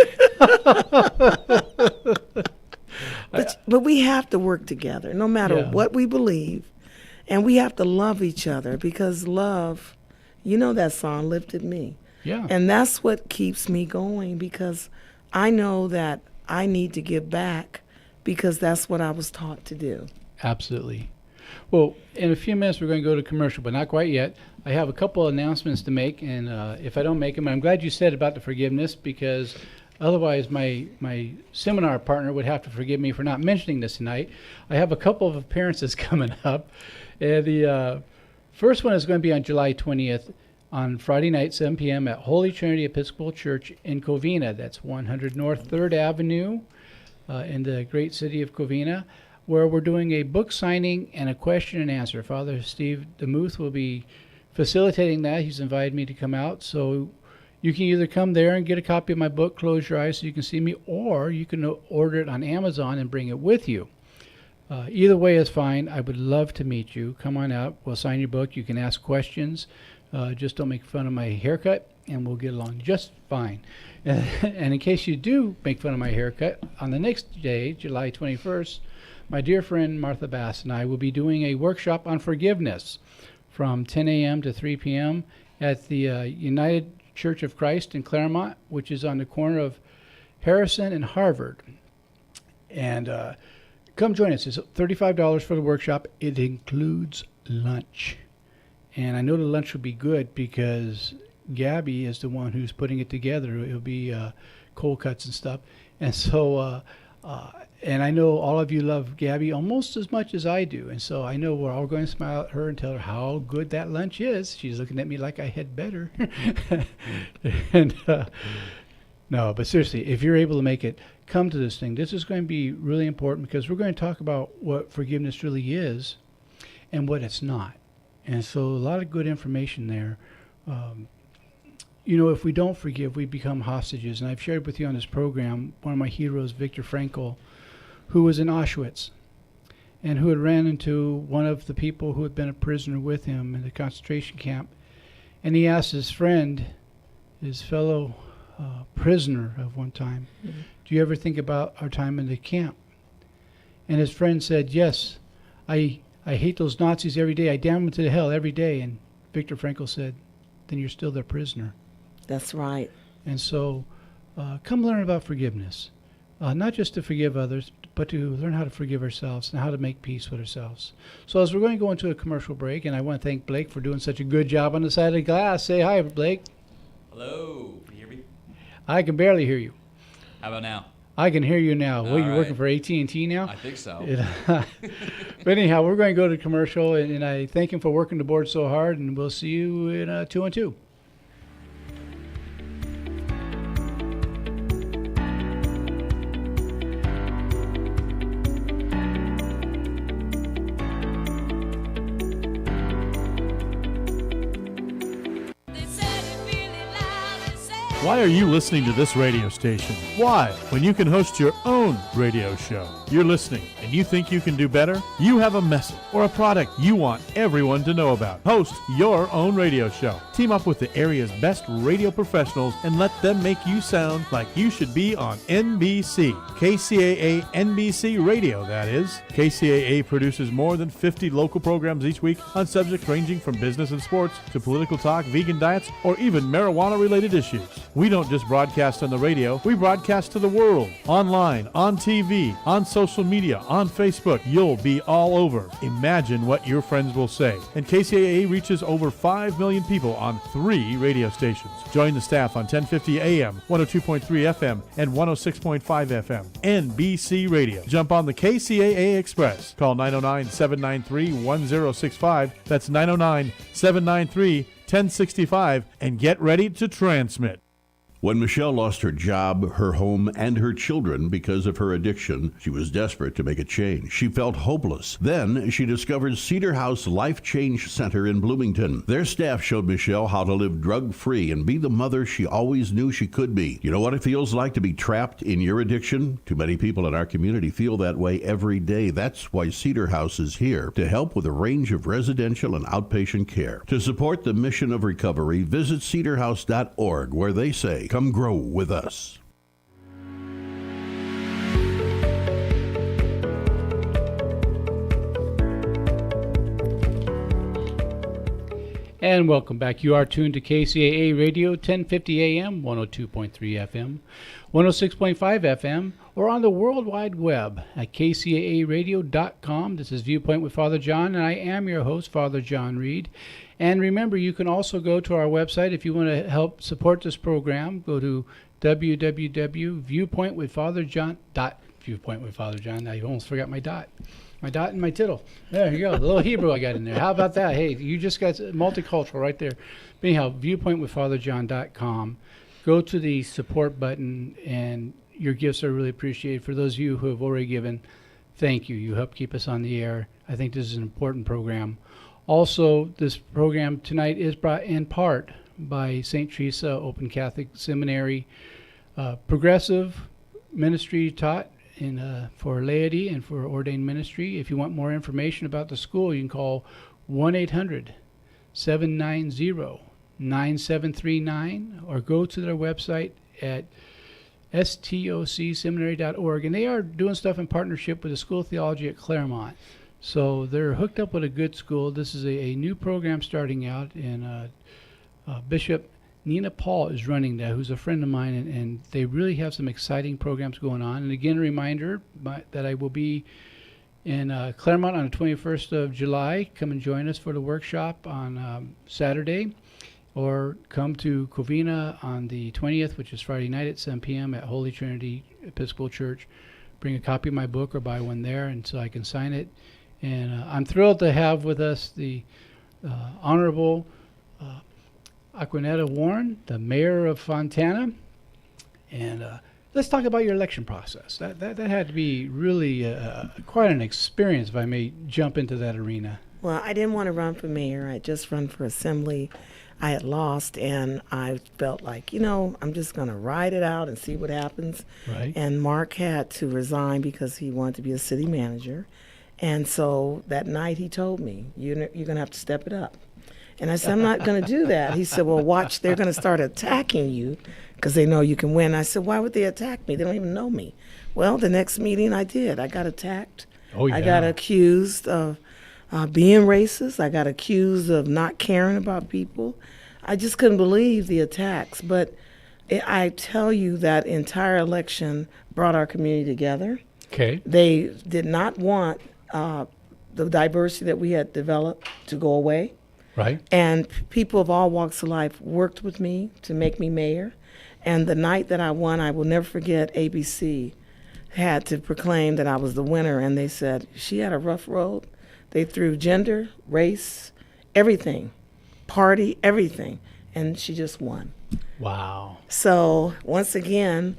But we have to work together, no matter what we believe. And we have to love each other, because love, you know that song, Lifted Me. Yeah. And that's what keeps me going, because I know that I need to give back, because that's what I was taught to do. Absolutely. Well, in a few minutes, we're going to go to commercial, but not quite yet. I have a couple of announcements to make, and if I don't make them, I'm glad you said about the forgiveness, because otherwise my seminar partner would have to forgive me for not mentioning this tonight. I have a couple of appearances coming up. The first one is going to be on July 20th on Friday night, 7 p.m. at Holy Trinity Episcopal Church in Covina. That's 100 North 3rd Avenue in the great city of Covina, where we're doing a book signing and a question and answer. Father Steve DeMuth will be facilitating that. He's invited me to come out. So you can either come there and get a copy of my book, Close Your Eyes So You Can See Me, or you can order it on Amazon and bring it with you. Either way is fine. I would love to meet you. Come on out. We'll sign your book. You can ask questions. Just don't make fun of my haircut, and we'll get along just fine. And in case you do make fun of my haircut, on the next day, July 21st, my dear friend Martha Bass and I will be doing a workshop on forgiveness from 10 a.m. to 3 p.m. at the United Church of Christ in Claremont, which is on the corner of Harrison and Harvard. And come join us. It's $35 for the workshop. It includes lunch. And I know the lunch will be good because Gabby is the one who's putting it together. It'll be cold cuts and stuff. And so, and I know all of you love Gabby almost as much as I do. And so I know we're all going to smile at her and tell her how good that lunch is. She's looking at me like I had better. And no, but seriously, if you're able to make it, come to this thing. This is going to be really important, because we're going to talk about what forgiveness really is and what it's not. And so a lot of good information there. If we don't forgive, we become hostages. And I've shared with you on this program one of my heroes, Viktor Frankl, who was in Auschwitz and who had ran into one of the people who had been a prisoner with him in the concentration camp. And he asked his friend, his fellow prisoner of one time, do you ever think about our time in the camp? And his friend said, yes, I hate those Nazis every day. I damn them to hell every day. And Viktor Frankl said, then you're still their prisoner. That's right. And so come learn about forgiveness. Not just to forgive others, but to learn how to forgive ourselves and how to make peace with ourselves. So as we're going to go into a commercial break, and I want to thank Blake for doing such a good job on the side of the glass. Say hi, Blake. Hello. Can you hear me? I can barely hear you. How about now? I can hear you now. Well, you're right. working for AT&T now? I think so. But anyhow, we're going to go to commercial, and I thank him for working the board so hard, and we'll see you in 2 and 2. Why are you listening to this radio station? Why, when you can host your own radio show? You're listening and you think you can do better? You have a message or a product you want everyone to know about. Host your own radio show. Team up with the area's best radio professionals and let them make you sound like you should be on NBC. KCAA NBC Radio, that is. KCAA produces more than 50 local programs each week on subjects ranging from business and sports to political talk, vegan diets, or even marijuana-related issues. We don't just broadcast on the radio, we broadcast to the world. Online, on TV, on social media, on Facebook. You'll be all over. Imagine what your friends will say. And KCAA reaches over 5 million people on 3 radio stations. Join the staff on 1050 AM, 102.3 FM, and 106.5 FM. NBC Radio. Jump on the KCAA Express. Call 909-793-1065. That's 909-793-1065 and get ready to transmit. When Michelle lost her job, her home, and her children because of her addiction, she was desperate to make a change. She felt hopeless. Then she discovered Cedar House Life Change Center in Bloomington. Their staff showed Michelle how to live drug-free and be the mother she always knew she could be. You know what it feels like to be trapped in your addiction? Too many people in our community feel that way every day. That's why Cedar House is here to help with a range of residential and outpatient care. To support the mission of recovery, visit cedarhouse.org, where they say, "Come grow with us." And welcome back. You are tuned to KCAA Radio, 1050 AM, 102.3 FM, 106.5 FM, or on the World Wide Web at kcaaradio.com. This is Viewpoint with Father John, and I am your host, Father John Reed. And remember, you can also go to our website if you want to help support this program. Go to www.viewpointwithfatherjohn.viewpointwithfatherjohn. I almost forgot my dot. My dot and my tittle. There you go. The little Hebrew I got in there. How about that? Hey, you just got multicultural right there. But anyhow, viewpointwithfatherjohn.com. Go to the support button, and your gifts are really appreciated. For those of you who have already given, thank you. You help keep us on the air. I think this is an important program. Also, this program tonight is brought in part by St. Teresa Open Catholic Seminary, progressive ministry taught for laity and for ordained ministry. If you want more information about the school, you can call 1-800-790-9739 or go to their website at stocseminary.org. And they are doing stuff in partnership with the School of Theology at Claremont. So they're hooked up with a good school. This is a new program starting out, and Bishop Nina Paul is running that, who's a friend of mine, and they really have some exciting programs going on. And again, a reminder that I will be in Claremont on the 21st of July. Come and join us for the workshop on Saturday, or come to Covina on the 20th, which is Friday night at 7 p.m. at Holy Trinity Episcopal Church. Bring a copy of my book or buy one there, and so I can sign it. And I'm thrilled to have with us the Honorable Acquanetta Warren, the mayor of Fontana. And let's talk about your election process. That had to be really quite an experience, if I may jump into that arena. Well, I didn't want to run for mayor. I had just run for assembly. I had lost, and I felt like, I'm just going to ride it out and see what happens. Right. And Mark had to resign because he wanted to be a city manager. And so that night he told me, you're going to have to step it up. And I said, I'm not going to do that. He said, well, watch, they're going to start attacking you because they know you can win. I said, why would they attack me? They don't even know me. Well, the next meeting I did. I got attacked. Oh, yeah. I got accused of being racist. I got accused of not caring about people. I just couldn't believe the attacks. But I tell you, that entire election brought our community together. Okay. They did not want the diversity that we had developed to go away. Right. And people of all walks of life worked with me to make me mayor. And the night that I won, I will never forget, ABC had to proclaim that I was the winner. And they said, she had a rough road. They threw gender, race, everything, party, everything. And she just won. Wow. So once again,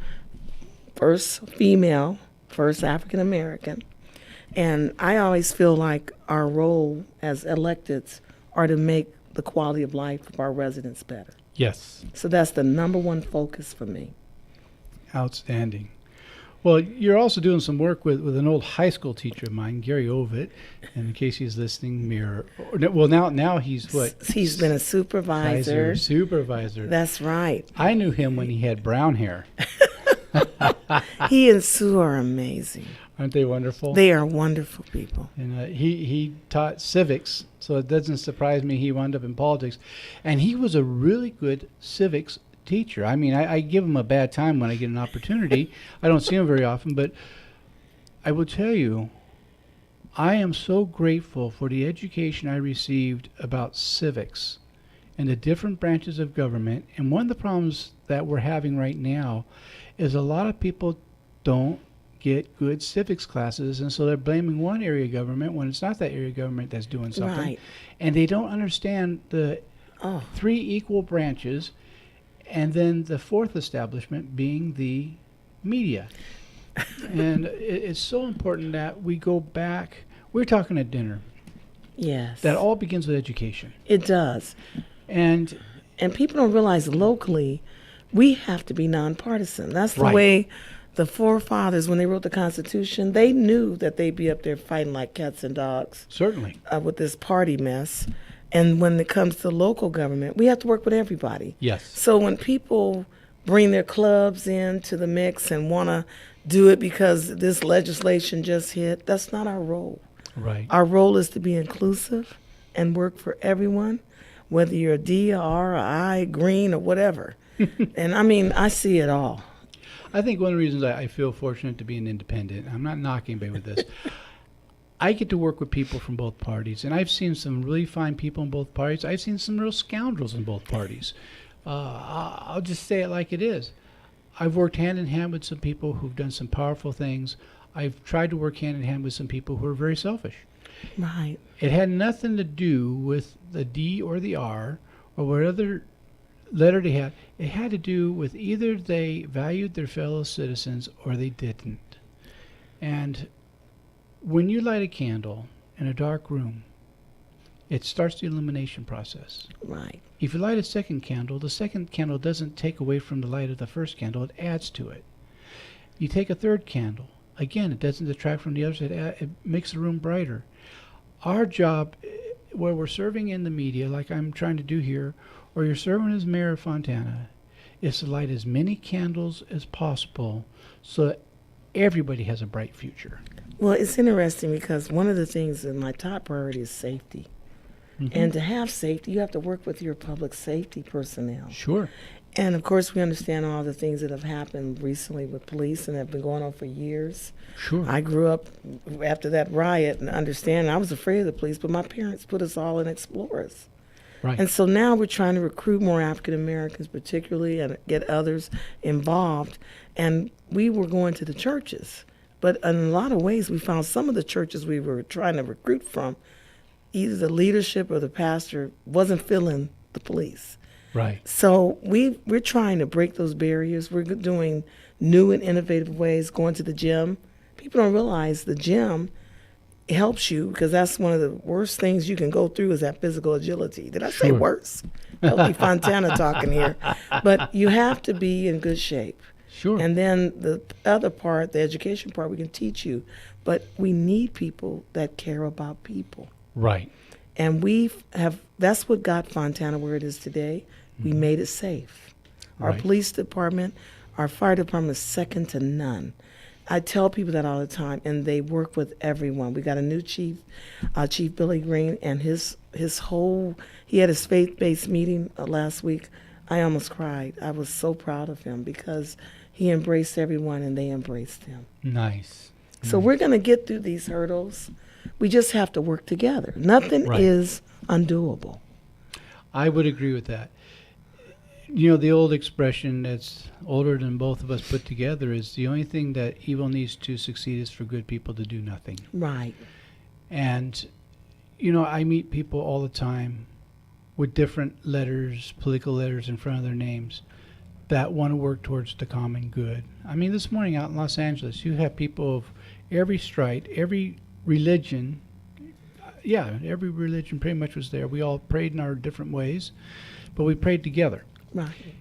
first female, first African American. And I always feel like our role as electeds are to make the quality of life of our residents better. Yes. So that's the number one focus for me. Outstanding. Well, you're also doing some work with an old high school teacher of mine, Gary Ovitt, and in case he's listening, now he's what? He's been a supervisor. Supervisor. That's right. I knew him when he had brown hair. He and Sue are amazing. Aren't they wonderful? They are wonderful people. And he taught civics, so it doesn't surprise me he wound up in politics. And he was a really good civics teacher. I mean, I give them a bad time when I get an opportunity. I don't see them very often, but I will tell you, I am so grateful for the education I received about civics and the different branches of government. And one of the problems that we're having right now is a lot of people don't get good civics classes, and so they're blaming one area of government when it's not that area of government that's doing something. Right. And they don't understand the three equal branches, and then the fourth establishment being the media. And it's so important that we go back. We're talking at dinner. Yes. That all begins with education. It does. And people don't realize locally, we have to be nonpartisan. That's the Right. way the forefathers, when they wrote the Constitution, they knew that they'd be up there fighting like cats and dogs. Certainly. With this party mess. And when it comes to local government, we have to work with everybody. Yes. So when people bring their clubs into the mix and want to do it because this legislation just hit, that's not our role. Right. Our role is to be inclusive and work for everyone, whether you're a D, a R, a I, green, or whatever. And I mean, I see it all. I think one of the reasons I feel fortunate to be an independent, I'm not knocking anybody with this, I get to work with people from both parties, and I've seen some really fine people in both parties. I've seen some real scoundrels in both parties. I'll just say it like it is. I've worked hand in hand with some people who've done some powerful things. I've tried to work hand in hand with some people who are very selfish. Right. It had nothing to do with the D or the R or what other letter they had. It had to do with either they valued their fellow citizens or they didn't. And when you light a candle in a dark room, it starts the illumination process. Right. If you light a second candle, the second candle doesn't take away from the light of the first candle, it adds to it. You take a third candle, again, it doesn't detract from the others, it makes the room brighter. Our job, where we're serving in the media, like I'm trying to do here, or you're serving as mayor of Fontana, is to light as many candles as possible so that everybody has a bright future. Well, it's interesting because one of the things in my top priority is safety. Mm-hmm. And to have safety, you have to work with your public safety personnel. Sure. And, of course, we understand all the things that have happened recently with police and have been going on for years. Sure. I grew up after that riot and understand I was afraid of the police, but my parents put us all in explorers. Right. And so now we're trying to recruit more African Americans particularly and get others involved. And we were going to the churches. But in a lot of ways, we found some of the churches we were trying to recruit from, either the leadership or the pastor wasn't feeling the police. Right. So we're trying to break those barriers. We're doing new and innovative ways, going to the gym. People don't realize the gym helps you because that's one of the worst things you can go through is that physical agility. Did I say worse? Healthy Fontana talking here. But you have to be in good shape. Sure. And then the other part, the education part, we can teach you. But we need people that care about people. Right. And that's what got Fontana where it is today. We made it safe. Our police department, our fire department is second to none. I tell people that all the time, and they work with everyone. We got a new chief, Chief Billy Green, and he had his faith-based meeting last week. I almost cried. I was so proud of him because he embraced everyone and they embraced him. Nice. So we're going to get through these hurdles. We just have to work together. Nothing is undoable. I would agree with that. You know, the old expression that's older than both of us put together is the only thing that evil needs to succeed is for good people to do nothing. Right. And, you know, I meet people all the time with different letters, political letters in front of their names that want to work towards the common good. I mean, this morning out in Los Angeles, you have people of every stripe, every religion. Yeah, every religion pretty much was there. We all prayed in our different ways, but we prayed together. Right.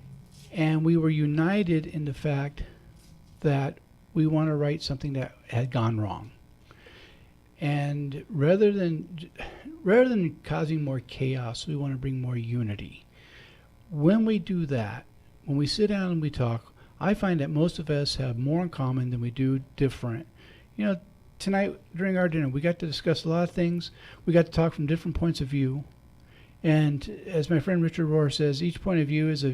And we were united in the fact that we want to right something that had gone wrong. And rather than causing more chaos, we want to bring more unity. When we do that, when we sit down and we talk, I find that most of us have more in common than we do different. You know, tonight during our dinner, we got to discuss a lot of things. We got to talk from different points of view. And as my friend Richard Rohr says, each point of view is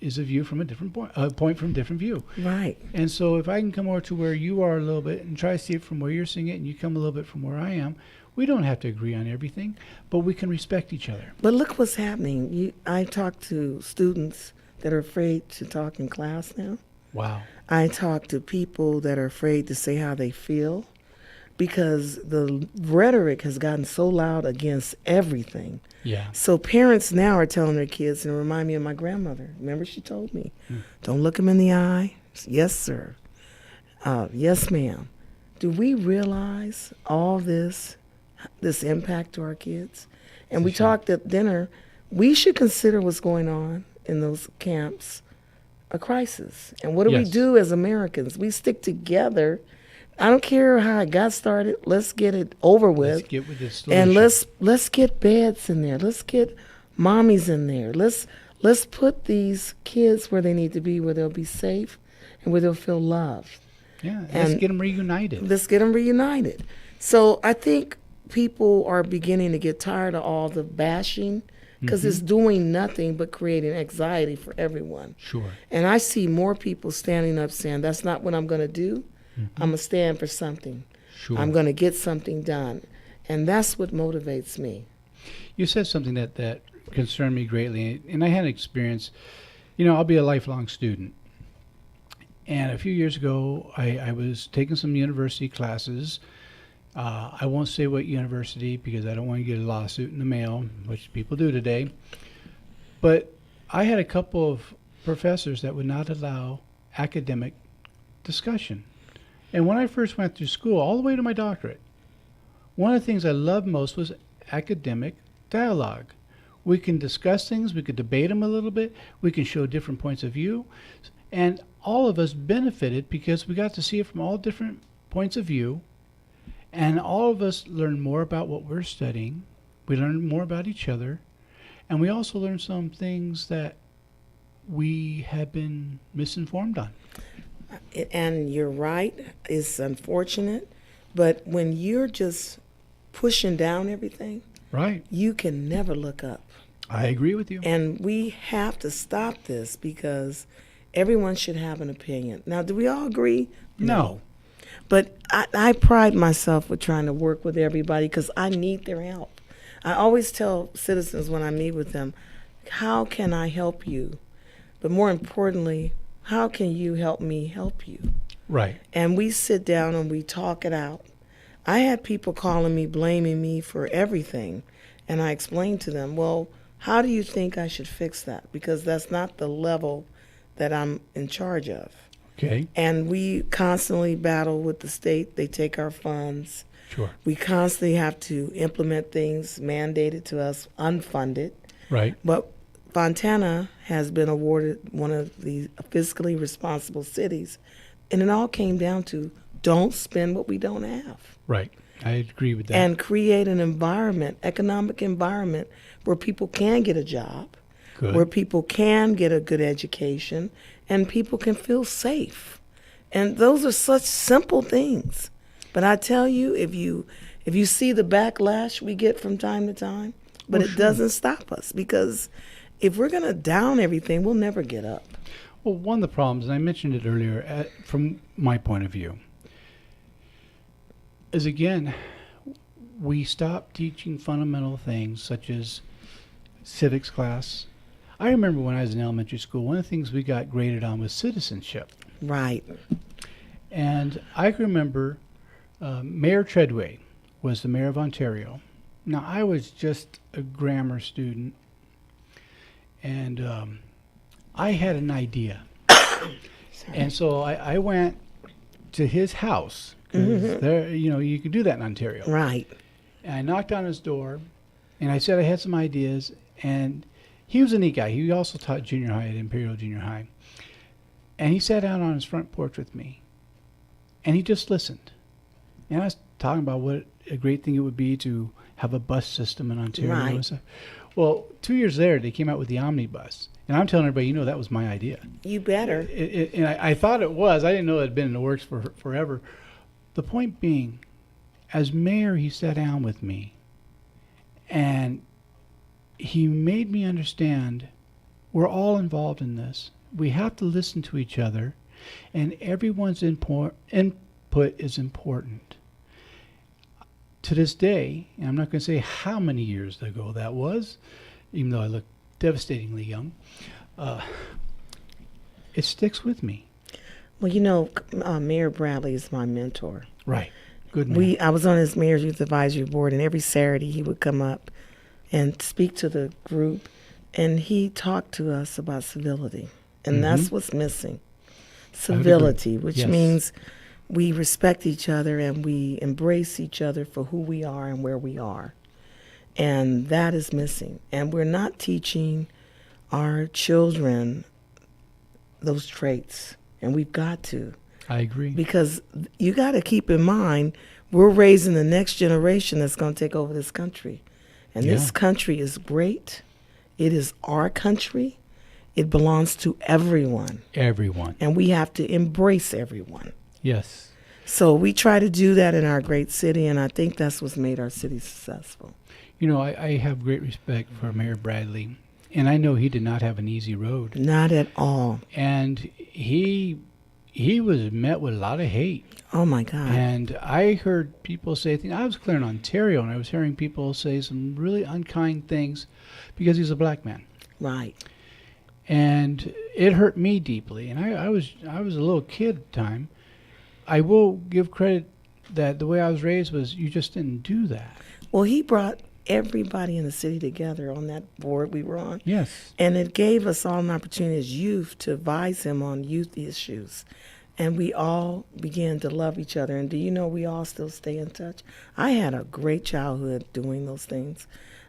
is a view from a different point from a different view. Right. And so if I can come over to where you are a little bit and try to see it from where you're seeing it, and you come a little bit from where I am, we don't have to agree on everything, but we can respect each other. But look what's happening. I talk to students that are afraid to talk in class now. Wow. I talk to people that are afraid to say how they feel because the rhetoric has gotten so loud against everything. Yeah. So parents now are telling their kids, and it remind me of my grandmother. Remember, she told me, don't look them in the eye. Yes, sir. Yes, ma'am. Do we realize all this impact to our kids? And we talked at dinner, we should consider what's going on in those camps a crisis. And what do we do as Americans? We stick together. I don't care how it got started. Let's get it over with. Let's get with this solution. And let's get beds in there. Let's get mommies in there. Let's put these kids where they need to be, where they'll be safe and where they'll feel loved. Yeah, let's get them reunited. Let's get them reunited. So I think people are beginning to get tired of all the bashing because it's doing nothing but creating anxiety for everyone. Sure. And I see more people standing up saying, that's not what I'm going to do. I'm going to stand for something. Sure. I'm going to get something done. And that's what motivates me. You said something that concerned me greatly, and I had an experience. I'll be a lifelong student. And a few years ago, I was taking some university classes. I won't say what university because I don't want to get a lawsuit in the mail, which people do today. But I had a couple of professors that would not allow academic discussion. And when I first went through school, all the way to my doctorate, one of the things I loved most was academic dialogue. We can discuss things, we could debate them a little bit, we can show different points of view, and all of us benefited because we got to see it from all different points of view, and all of us learned more about what we're studying, we learned more about each other, and we also learned some things that we had been misinformed on. And you're right, it's unfortunate, but when you're just pushing down everything, right, you can never look up. I agree with you. And we have to stop this because everyone should have an opinion. Now, do we all agree? No. But I pride myself with trying to work with everybody because I need their help. I always tell citizens when I meet with them, how can I help you? But more importantly, how can you help me help you? Right. And we sit down and we talk it out. I had people calling me, blaming me for everything. And I explained to them, well, how do you think I should fix that? Because that's not the level that I'm in charge of. Okay. And we constantly battle with the state. They take our funds. Sure. We constantly have to implement things mandated to us, unfunded. Right. But Fontana has been awarded one of the fiscally responsible cities. And it all came down to don't spend what we don't have. Right. I agree with that. And create an environment, economic environment, where people can get a job, Good. where people can get a good education, and people can feel safe. And those are such simple things. But I tell you, if you see the backlash we get from time to time, but it doesn't stop us, because if we're going to down everything, we'll never get up. Well, one of the problems, and I mentioned it earlier, from my point of view, is again, we stop teaching fundamental things such as civics class. I remember when I was in elementary school, one of the things we got graded on was citizenship. Right. And I can remember Mayor Treadway was the mayor of Ontario. Now, I was just a grammar student, and I had an idea. And so I went to his house, because there, you can do that in Ontario. Right. And I knocked on his door, and I said I had some ideas, and he was a neat guy. He also taught junior high at Imperial Junior High. And he sat down on his front porch with me, and he just listened. And I was talking about what a great thing it would be to have a bus system in Ontario. Right. And stuff. Well, 2 years later, they came out with the omnibus. And I'm telling everybody, that was my idea. You better. And I thought it was. I didn't know it had been in the works for forever. The point being, as mayor, he sat down with me, and he made me understand We're all involved in this. We have to listen to each other, and everyone's input is important. To this day, and I'm not going to say how many years ago that was, even though I look devastatingly young, it sticks with me. Well, Mayor Bradley is my mentor. Right. Good man. I was on his Mayor's Youth Advisory Board, and every Saturday he would come up and speak to the group, and he talked to us about civility, and that's what's missing. Civility, which means we respect each other and we embrace each other for who we are and where we are. And that is missing. And we're not teaching our children those traits, and we've got to. I agree. Because you got to keep in mind, we're raising the next generation that's going to take over this country. And this country is great. It is our country. It belongs to everyone. Everyone. And we have to embrace everyone. Yes. So we try to do that in our great city, and I think that's what's made our city successful. I have great respect for Mayor Bradley, and I know he did not have an easy road. Not at all. And he was met with a lot of hate. Oh, my God. And I heard people say things. I was clear in Ontario, and I was hearing people say some really unkind things because he's a black man. Right. And it hurt me deeply. And I was a little kid at the time. I will give credit that the way I was raised was you just didn't do that. Well, he brought everybody in the city together on that board we were on. Yes. And it gave us all an opportunity as youth to advise him on youth issues. And we all began to love each other. And do you know we all still stay in touch? I had a great childhood doing those things.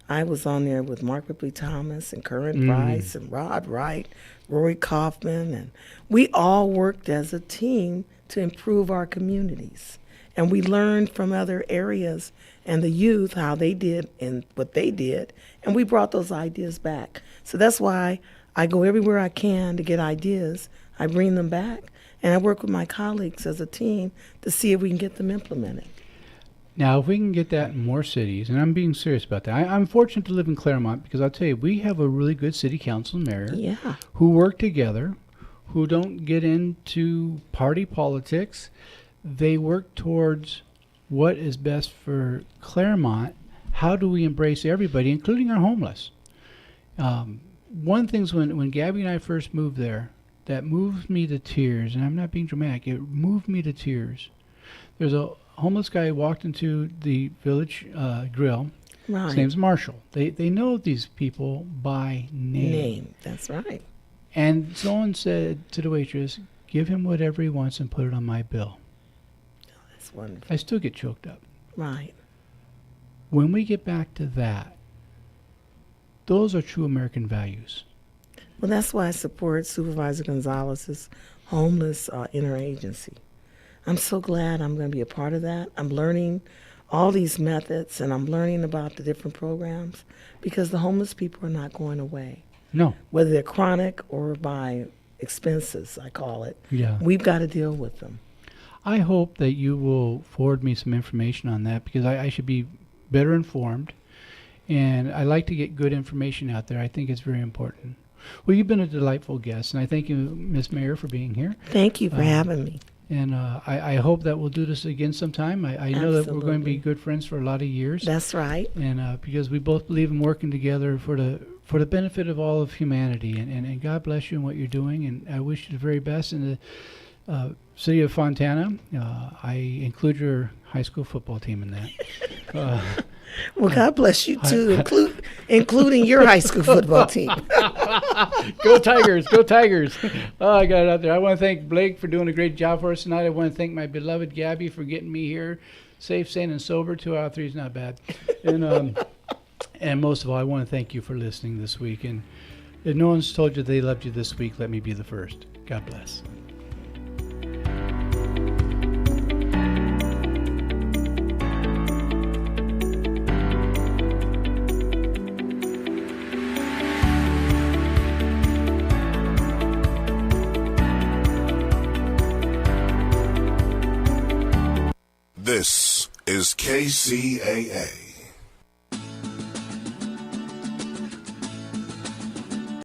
I was on there with Mark Ripley Thomas and Curran Price and Rod Wright, Rory Kaufman. And we all worked as a team to improve our communities. And we learned from other areas and the youth how they did and what they did. And we brought those ideas back. So that's why I go everywhere I can to get ideas. I bring them back. And I work with my colleagues as a team to see if we can get them implemented. Now, if we can get that in more cities, and I'm being serious about that. I'm fortunate to live in Claremont because I'll tell you, we have a really good city council and mayor who work together, who don't get into party politics. They work towards what is best for Claremont. How do we embrace everybody, including our homeless? One thing is when Gabby and I first moved there, that moved me to tears, and I'm not being dramatic, it moved me to tears. There's a homeless guy who walked into the village grill. Right. His name's Marshall. They know these people by name. That's right. And someone said to the waitress, give him whatever he wants and put it on my bill. Oh, that's wonderful. I still get choked up. Right. When we get back to that, those are true American values. Well, that's why I support Supervisor Gonzalez's homeless interagency. I'm so glad I'm going to be a part of that. I'm learning all these methods, and I'm learning about the different programs because the homeless people are not going away. No. Whether they're chronic or by expenses, I call it. Yeah. We've got to deal with them. I hope that you will forward me some information on that because I should be better informed, and I like to get good information out there. I think it's very important. Well, you've been a delightful guest, and I thank you, Ms. Mayor, for being here. Thank you for having me. And I hope that we'll do this again sometime. I know that we're going to be good friends for a lot of years. That's right. And because we both believe in working together for the benefit of all of humanity. And God bless you in what you're doing. And I wish you the very best in the city of Fontana. I include your high school football team in that. Well, God bless you too, including your high school football team. Go Tigers, go Tigers. Oh, I got it out there. I want to thank Blake for doing a great job for us tonight. I want to thank my beloved Gabby for getting me here safe, sane, and sober. 2 out of 3 is not bad. And most of all, I want to thank you for listening this week. And if no one's told you they loved you this week, let me be the first. God bless. This is KCAA.